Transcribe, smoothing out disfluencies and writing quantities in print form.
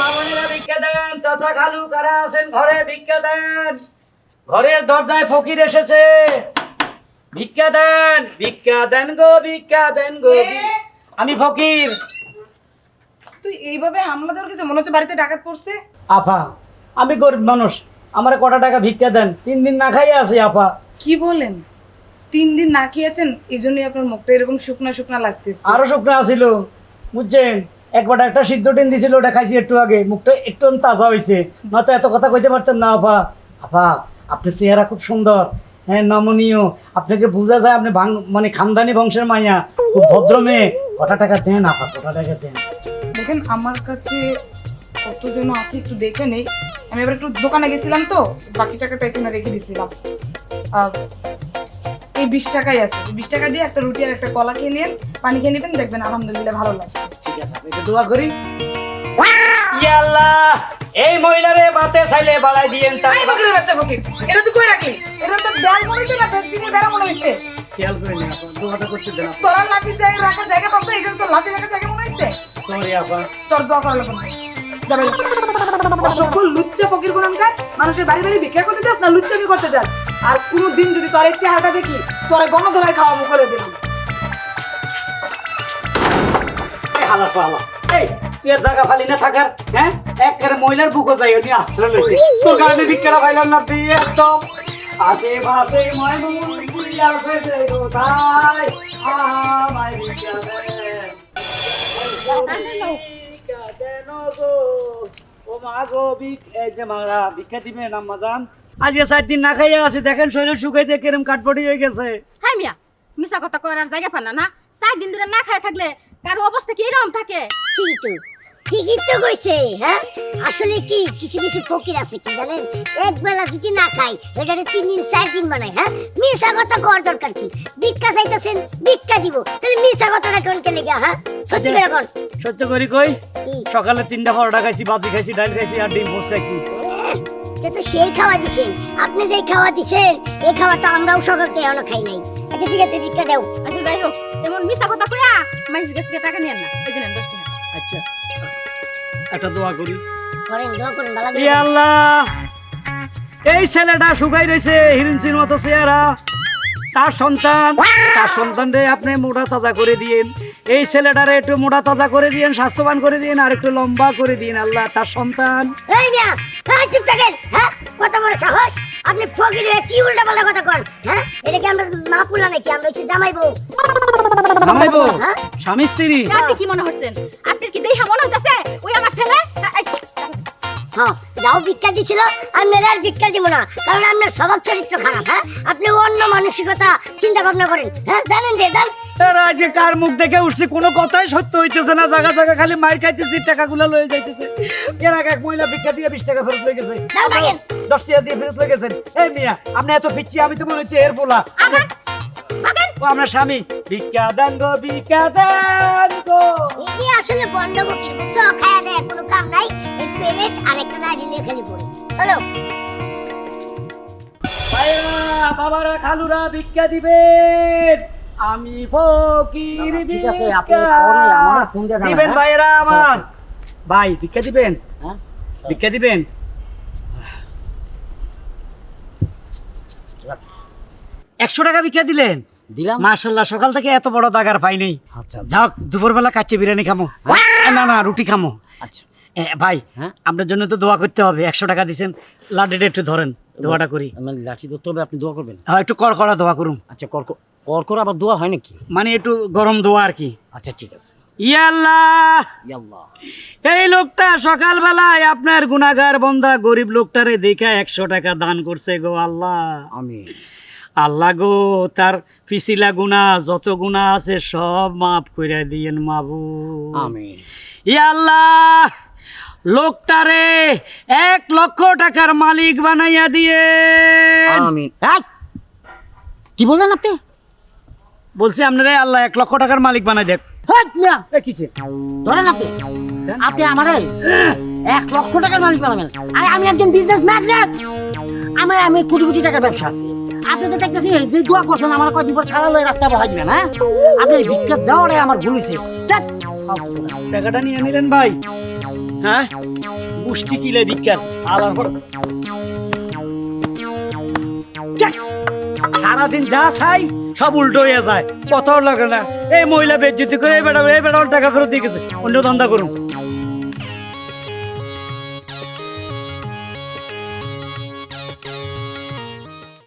মা বোনেরা ভিক্ষা দেন, চাচা খালু কারা আছেন ঘরে ভিক্ষা দেন। ঘরের দরজায় ফকির এসেছে, ভিক্ষা দেন, ভিক্ষা দেন গো, ভিক্ষা দেন গো। আমি ফকির। তুই এইভাবে হামলা দেওয়ার কিছু মনে হচ্ছে বাড়িতে ডাকাত পড়ছে? আপা আমি গরিব মানুষ, আমার কটা টাকা ভিক্ষা দেন, 3 দিন না খাইয়ে আছি আপা। কি বলেন? 3 দিন না খেয়েছেন, এই জন্যই আপনার মুখটা এরকম শুকনা শুকনা লাগতেছে। আরো শুকনা আছিল বুঝছেন, একবারটা একটা সিদ্ধ ডিম দিছিল, ওটা খাইছি একটু আগে, মুখটা একটু তাজা হয়েছে, নয়তো এত কথা কইতে পারতেন না আপা। আপা আপনার চেহারা খুব সুন্দর, হ্যাঁ নমনীয়, আপনাকে বোঝা যায় আপনি মানে খানদানি বংশের মাইয়া, খুব ভদ্র মেয়ে। কটা টাকা দেন আপা, কটা টাকা দেন। দেখেন আমার কাছে কত যেন আছে, একটু দেখে নেই। আমি এবার একটু দোকানে গেছিলাম তো, বাকি টাকাটা এখানে রেখে দিয়েছিলাম। এই 20 টাকাই আছে, 20 টাকা দিয়ে একটা রুটি আর একটা কলা খেয়ে নিন, পানি খেয়ে নেবেন, দেখবেন আলহামদুলিল্লাহ ভালো লাগছে। ঠিক আছে, আপনি একটু দোয়া করি। ইয়া আল্লাহ, এই মহিলারে বাতে চাইলে বাড়াই দিয়েন। তার এই ফকিরের বাচ্চা ফকির, এটা তুই কই রাখলি? এটা তো দেয়াল মনে হচ্ছে না, ফ্যাক্টরির বেড়া মনে হইছে। খেয়াল করে নিন আপা, দোয়াটা করতে দেন। তোরা লাঠি জায়গা রাখার জায়গা পাবো, এটা তো লাঠি রাখার জায়গা মনে হইছে। সরি আপা। তোর দোয়া করা লাগবে না। যাবে অসভ্য লুচ্চা ফকির গুণামকার, মানুষের বাড়ি বাড়ি ভিক্ষা করতে যাস না, লুচ্চামি করতে যাস। আর কোনোদিন যদি তোর এই চেহারাটা দেখি, তোরা গণধরায় খাওয়াবো করে দিলাম। হালা পালা, এই তুই আর জায়গা ফালি না থাকার, হ্যাঁ একবারে মহিলার বুকও যাই ওনি আশ্রয় লইছে, তোর কারণে ভিক্ষাটা পাইলাম না তুই একদম। আশেপাশে ময়মুন পুরিয়া আছে যে কোথায়, আমায় ভিক্ষা দেন, ভিক্ষা দেন গো, ও মা গো এই যে মারা ভিক্ষা দিবেন আম্মা জান। আজকে 4 দিন না খাইয়া আছি, দেখেন শরীর শুকাইতে কেরম কাঠপটি হয়ে গেছে। হাই মিয়া, মিছা কথা করার জায়গা পান না। 4 দিন ধরে না খায় থাকলে কারো অবস্থা কি এরকম থাকে? ঠিকই তো কইছে। হ্যাঁ আসলে কি কিছু কিছু ফকির আছে কি জানেন, এক বেলা যদি না খাই এটারে 3 দিন 4 দিন বানায়। হ্যাঁ মিছা কথা কর দরকার কি? ভিক্ষা চাইতেছেন, ভিক্ষা দিব, তাহলে মিছা কথাটা কোন কে লাগা? হ্যাঁ সত্যি করে কর। সত্য করি কই, কি? সকালে 3টা পরোটা খাইছি, বাজি খাইছি, ডাল খাইছি আর ডিম পোস্ট খাইছি। এ তো সেই খাওয়া দিছেন, আপনি যেই খাওয়া দিছেন এই খাওয়া তো আমরাও সকাল থেকে এখনো খাই নাই। আচ্ছা ঠিক আছে, ভিক্ষা দাও। আচ্ছা যাই হোক, এমন মিছা কথা কইয়া মানুষের কাছ থেকে টাকা নিয়েন না। এই যে নেন 10 টাকা। আচ্ছা একটা দোয়া করি। করেন, দোয়া করেন, ভালো ই আল্লাহ, এই ছেলেটা শুকাই রয়েছে, হিরণসির মতো চেহারা, তার সন্তানরে আপনি মোটা তাজা করে দিয়েন, এই ছেলেটারে একটু মোটা তাজা করে দিয়েন, স্বাস্থ্যবান করে দিয়েন, আর একটু লম্বা করে দিন আল্লাহ তার সন্তান। এই মিয়া, হ্যাঁ চুপ থাকেন। হ্যাঁ কত বড় সাহস, আপনি ফকির হয়ে কি উল্টা পাল্টা কথা কন? হ্যাঁ এটা কি আমরা মা পুলা নাকি? আমরা হচ্ছে জামাই বউ। জামাইবো হ্যাঁ? স্বামী স্ত্রী? আপনি কি মনে করছেন? আপনার কি দেখা মনে হইতাছে ওই আমার ছেলে? হ্যাঁ যাও ভিক্ষা দিছিল, আপনার আর ভিক্ষা দিব না, কারণ আপনার স্বভাব চরিত্র খারাপ। হ্যাঁ আপনি অন্য মানসিকতা চিন্তা ভাবনা করেন। হ্যাঁ জানেন যে দান আজকে কার মুখ দেখে উঠছে, কোনো কথাই সত্য হইতেছে না, জায়গা জায়গা খালি মার খাইতেছি, টাকাগুলো লয়ে যাইতেছে। এর আগে এক মহিলা ভিক্ষা দিয়ে 20 টাকা ফেরত লয়ে গেছে, 10 টাকা দিয়ে ফেরত লয়ে গেছেন। এই মিয়া আপনি এত পিচ্ছি, আমি তো মনে হচ্ছে এর বলা ও আপনার স্বামী। ভিক্ষা দেন গো, ভিক্ষা দেন গো। এই আসলে বন্ধ ফকির, বুঝছো? খায়া দেয় কোনো কাম নাই, এই প্লেট আর একটা নাড়ি নিয়ে খালি পড়ে। চলো ভাইরা বাবারা খালুরা ভিক্ষা দিবেন, আমি ফকির ঠিক আছে, আপনি পরে আমার ফোন দিয়ে দিবেন ভাইরা আমার। ভাই ভিক্ষা দিবেন? হ্যাঁ ভিক্ষা দিবেন? 100 টাকা ভিক্ষা দিলেন? দিলাম। মাশাআল্লাহ, সকাল থেকে এত বড় দাগার পাই নাই। আচ্ছা যাও দুপুরবেলা কাচ্চি বিরিয়ানি খামো, না না রুটি খামো। আচ্ছা ভাই হ্যাঁ? আপনার জন্য তো দোয়া করতে হবে, 100 টাকা দিছেন, লাড্ডুটা একটু ধরেন, দোয়াটা করি। মানে লাঠি ধরতে হবে, আপনি দোয়া করবেন? হ্যাঁ একটু কর করা দোয়া করুন। আচ্ছা কর আবার দোয়া হয় নাকি? মানে একটু গরম দোয়া আর কি। আচ্ছা ঠিক আছে। ইয়া আল্লাহ, ইয়াল্লাহ, এই লোকটা সকালবেলায় আপনার গুনাহগার বান্দা গরিব লোকটারে দেখা 100 টাকা দান করছে গো আল্লাহ। আমিন। আল্লাহ গো, তার পিছিলা গুনাহ যত গুনাহ আছে সব মাফ করে দিয়েন মাবুদ। আমিন। ইয়া আল্লাহ, লোকটারে 1 লক্ষ টাকার মালিক বানাইয়া দিয়ে। আমিন। কি বললেন আপনি? বলছি আপনারে আল্লাহ 1 লক্ষ টাকার মালিক বানাই দেখ। কিছে ধরেন আপনি আমারে 1 লক্ষ টাকার মালিক বানাবেন? আরে আমি একজন বিজনেস ম্যাগনেট, আমি কোটি কোটি টাকার ব্যবসা আছে। আপনি তো দেখতেছি যে দোয়া করছেন আমার কদিন পর খারাপ হয়ে রাস্তা বহাই দিবেন। হ্যাঁ আপনি ভিক্ষা দেওয়াটাই আমার ভুল হয়েছে। টাকাটা নিয়ে নিলেন ভাই। হ্যাঁ গোষ্ঠী কিলে বিজ্ঞান আলার পর সারাদিন যা চাই সব উল্টো হয়ে যায়, কথাও লাগে না। এই মহিলা বেজ্জতি করে এই বেটা টাকা ফেরত দিয়ে গেছে, অন্য ধান্দা করুন।